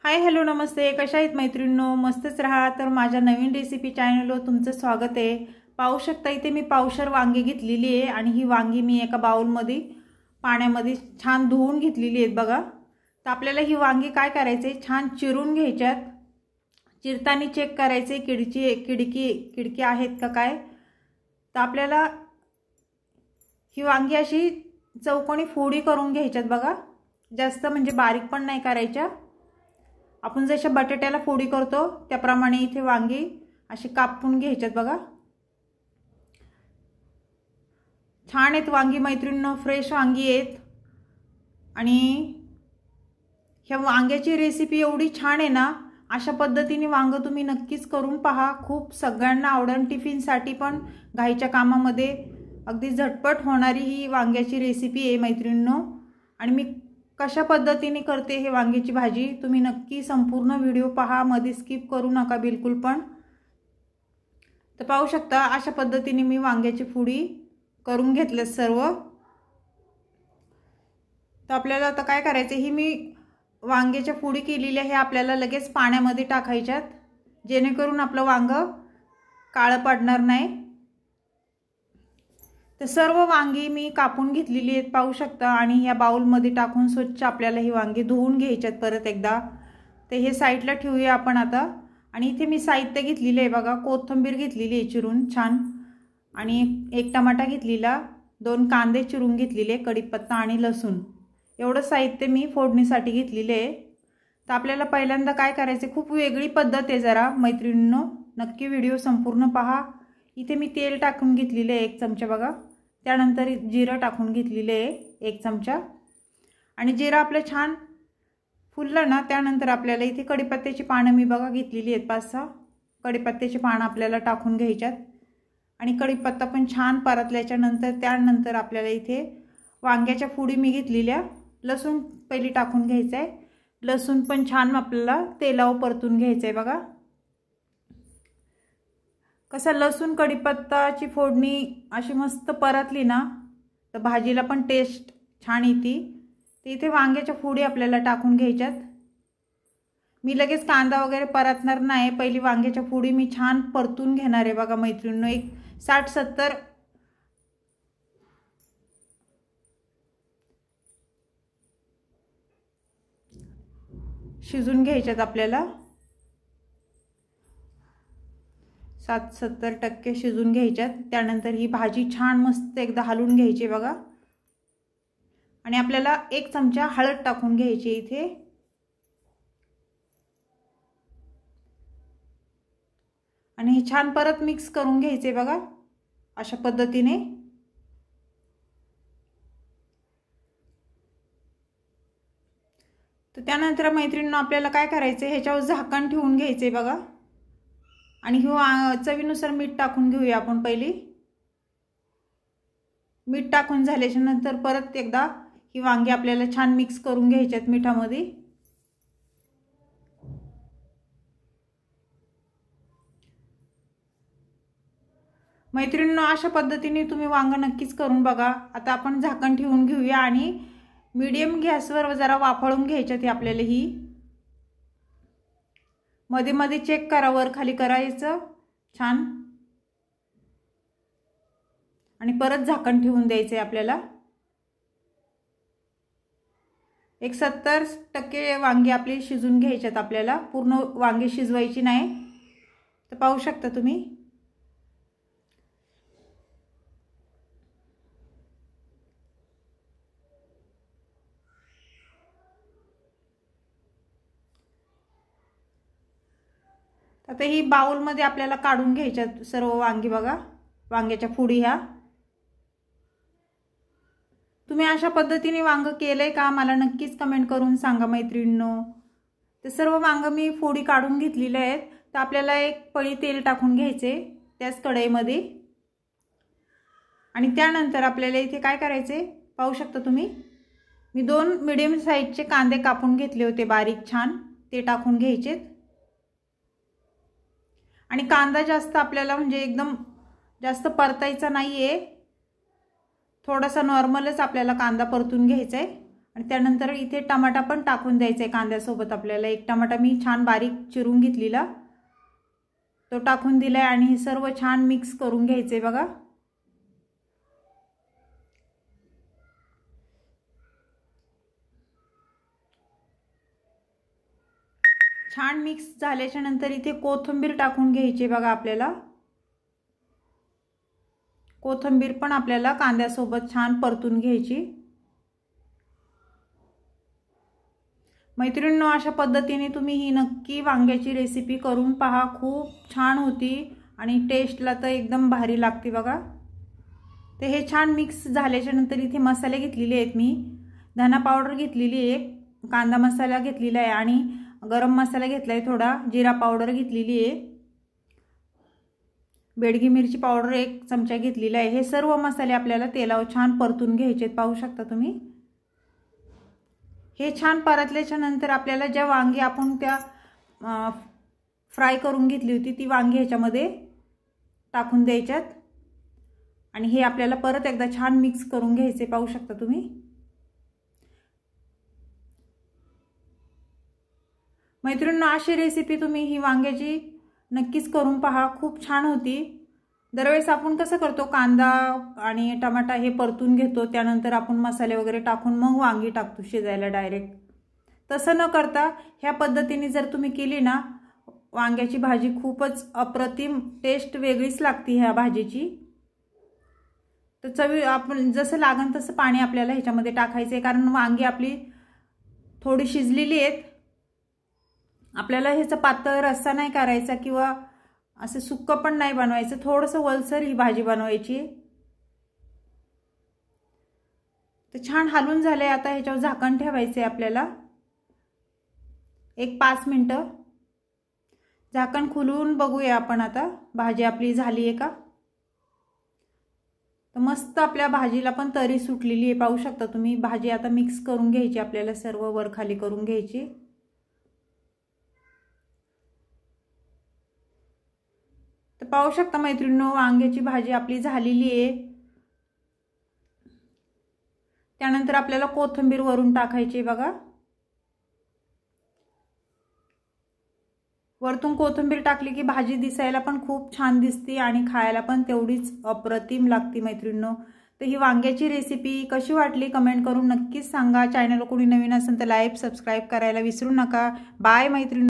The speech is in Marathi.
हाय हॅलो नमस्ते, कशा आहेत मैत्रिणींनो? मस्तच राहा. तर माझ्या नवीन रेसिपी चॅनलवर तुमचं स्वागत आहे. पाहू शकता इथे मी पावशर वांगी घेतलेली आहे आणि ही वांगी मी एका बाउलमध्ये पाण्यामध्ये छान धुवून घेतलेली आहेत बघा. तर आपल्याला ही वांगी काय करायचे, छान चिरून घ्यायच्यात. चिरताना चेक करायचे किडकी आहेत का काय. तर आपल्याला ही वांगी अशी चौकोनी फोडी करून घ्यायच्यात बघा. जास्त म्हणजे बारीक पण नाही करायच्या. आपण जशा बटाट्याला फोडी करतो त्याप्रमाणे इथे वांगी अशी कापून घ्यायच्यात बघा. छान आहेत वांगी मैत्रिणींनो, फ्रेश वांगी आहेत. आणि ह्या वांग्याची रेसिपी एवढी छान आहे ना, अशा पद्धतीने वांग तुम्ही नक्कीच करून पहा. खूप सगळ्यांना आवडेल. टिफिनसाठी पण घाईच्या कामामध्ये अगदी झटपट होणारी ही वांग्याची रेसिपी आहे मैत्रिणींनो. आणि मी कशा पद्धतीने करते हे वांग्याची भाजी तुम्ही नक्की संपूर्ण व्हिडिओ पहा, मध्ये स्किप करू नका बिलकुल पण. तर पाहू शकता अशा पद्धतीने मी वांग्याची फोडी करून घेतले सर्व. तर आपल्याला आता काय करायचं, ही मी वांग्याच्या फोडी केलेल्या हे आपल्याला लगेच पाण्यामध्ये टाकायच्यात, जेणेकरून आपलं वांग काळं पडणार नाही. तर सर्व वांगी मी कापून घेतलेली आहेत पाहू शकता. आणि ह्या बाउलमध्ये टाकून स्वच्छ आपल्याला ही वांगी धुवून घ्यायच्यात परत एकदा. ते हे साईडला ठेवूया आपण आता. आणि इथे मी साहित्य घेतलेलं आहे बघा. कोथिंबीर घेतलेली आहे चिरून छान, आणि एक टमाटा घेतलेला, 2 कांदे चिरून घेतलेले, कढीपत्ता आणि लसूण, एवढं साहित्य मी फोडणीसाठी घेतलेले आहे. तर आपल्याला पहिल्यांदा काय करायचे, खूप वेगळी पद्धत आहे जरा मैत्रिणींनो, नक्की व्हिडिओ संपूर्ण पहा. इथे मी तेल टाकून घेतलेले आहे 1 चमचा बघा. त्यानंतर जिरं टाकून घेतलेले आहे 1 चमचा. आणि जिरं आपलं छान फुललं ना, त्यानंतर आपल्याला इथे कढीपत्त्याची पानं मी बघा घेतलेली आहेत 5-6 कढीपत्त्याची पानं आपल्याला टाकून घ्यायच्यात. आणि कढीपत्ता पण छान परतल्याच्या नंतर त्यानंतर आपल्याला इथे वांग्याच्या फोडी मी घेतलेल्या, लसूण पहिली टाकून घ्यायचं आहे. लसूण पण छान आपल्याला तेलावर परतून घ्यायचं आहे बघा. कसं लसूण कढीपत्ताची फोडणी अशी मस्त परतली ना तर भाजीला पण टेस्ट छान येते. तर इथे वांग्याच्या फोडी आपल्याला टाकून घ्यायच्यात. मी लगेच कांदा वगैरे परतणार नाही, पहिली वांग्याच्या फोडी मी छान परतून घेणार आहे बघा मैत्रिणींनो. एक 60-70 शिजून घ्यायच्यात आपल्याला. 60-70% शिजून घ्यायच्यात. त्यानंतर ही भाजी छान मस्त एकदा हलवून घ्यायची बघा. आणि आपल्याला 1 चमचा हळद टाकून घ्यायची इथे. आणि हे छान परत मिक्स करून घ्यायचे बघा अशा पद्धतीने. तर त्यानंतर मैत्रिणींनो आपल्याला काय करायचं, ह्याच्यावर झाकण ठेवून घ्यायचे बघा. आणि चवीनुसार मीठ टाकून घेऊया आपण पहिली. मीठ टाकून झाल्याच्या नंतर परत एकदा ही वांगी आपल्याला छान मिक्स करून घ्यायच्यात मिठामध्ये. मैत्रिणींनो अशा पद्धतीने तुम्ही वांग नक्कीच करून बघा. आता आपण झाकण ठेवून घेऊया आणि मीडियम गॅसवर जरा वाफळून घ्यायच्यात आपल्याला. ही मध्ये मध्ये चेक करा, वर खाली करायचं छान. आणि परत झाकण ठेवून द्यायचं आहे आपल्याला. एक 70% वांगी आपली शिजून घ्यायच्यात आपल्याला, पूर्ण वांगी शिजवायची नाही. तर पाहू शकता तुम्ही. आता ही बाउलमध्ये आपल्याला काढून घ्यायच्यात सर्व वांगी बघा, वांग्याच्या फोडी ह्या. तुम्ही अशा पद्धतीने वांग केलंय का मला नक्कीच कमेंट करून सांगा मैत्रिणींनो. तर सर्व वांग मी फोडी काढून घेतलेले आहेत. तर आपल्याला 1 पळी तेल टाकून घ्यायचे त्याच कढईमध्ये. आणि त्यानंतर आपल्याला इथे काय करायचे पाहू शकता तुम्ही, मी 2 मीडियम साईजचे कांदे कापून घेतले होते बारीक छान, ते टाकून घ्यायचे. आणि कांदा जास्त आपल्याला म्हणजे एकदम जास्त परतायचा नाहीये, थोडासा नॉर्मलच आपल्याला कांदा परतून घ्यायचा आहे. आणि त्यानंतर इथे टमाटा पण टाकून द्यायचा आहे कांद्यासोबत आपल्याला। एक टमाटा मी छान बारीक चिरून घेतलेला तो टाकून दिलाय आणि हे सर्व छान मिक्स करून घ्यायचे बघा। छान मिक्स झाल्याच्या नंतर इथे कोथिंबीर टाकून घ्यायची बघा आपल्याला। कोथिंबीर पण आपल्याला कांद्यासोबत छान परतून घ्यायची। मैत्रिणींनो, अशा पद्धतीने तुम्ही ही नक्की वांग्याची रेसिपी करून पहा, खूप छान होती आणि टेस्टला तर एकदम भारी लागते बघा। ते हे छान मिक्स झाल्याच्या नंतर इथे मसाले घेतलेले आहेत मी। धना पावडर घेतलेली आहे, कांदा मसाला घेतलेला आहे आणि गरम मसाला घेतलाय थोडा, जिरा पावडर घेतलेली आहे, बेडगी मिरची पावडर 1 चमचा घेतलेला आहे। हे सर्व मसाले आपल्याला तेलावर छान परतून घ्यायचे, पाहू शकता तुम्ही। हे छान परतल्याच्या नंतर आपल्याला ज्या वांगी आपण त्या फ्राय करून घेतली होती ती वांगी ह्याच्यामध्ये टाकून द्यायच्यात आणि हे आपल्याला परत एकदा छान मिक्स करून घ्यायचे, पाहू शकता तुम्ही। मैत्रिणींनो, अशी रेसिपी तुम्ही ही वांग्याची नक्कीच करून पहा, खूप छान होती। दरवेळेस आपण कसं करतो, कांदा आणि टमाटा हे परतून घेतो, त्यानंतर आपण मसाले वगैरे टाकून मग वांगी टाकतो शिजायला डायरेक्ट। तसं न करता ह्या पद्धतीने जर तुम्ही केली ना, वांग्याची भाजी खूपच अप्रतिम, टेस्ट वेगळीच लागते ह्या भाजीची। तर चवी आपण जसं लागन तसं पाणी आपल्याला ह्याच्यामध्ये टाकायचं आहे, कारण वांगी आपली थोडी शिजलेली आहेत। आपल्याला ह्याचा पातळ रस्सा नाही करायचा किंवा असं सुक्क पण नाही बनवायचं, थोडंसं वलसर ही भाजी बनवायची। तर छान हलून झाले, आता ह्याच्यावर झाकण ठेवायचे आपल्याला 1-5 मिनिटं। झाकण खुलवून बघूया आपण आता भाजी आपली झाली आहे का। तर मस्त आपल्या भाजीला पण तरी सुटलेली आहे, पाहू शकता तुम्ही। भाजी आता मिक्स करून घ्यायची आपल्याला, सर्व वर खाली करून घ्यायची। तर पाहू शकता मैत्रिणींनो, वांग्याची भाजी आपली झालेली आहे। त्यानंतर आपल्याला कोथिंबीर वरून टाकायची बघा। वरतून कोथिंबीर टाकली की भाजी दिसायला पण खूप छान दिसते आणि खायला पण तेवढीच अप्रतिम लागते मैत्रिणींनो। तर ही वांग्याची रेसिपी कशी वाटली कमेंट करून नक्कीच सांगा। चॅनल कोणी नवीन असेल तर लाईक सबस्क्राइब करायला विसरू नका। बाय मैत्रिणींनो।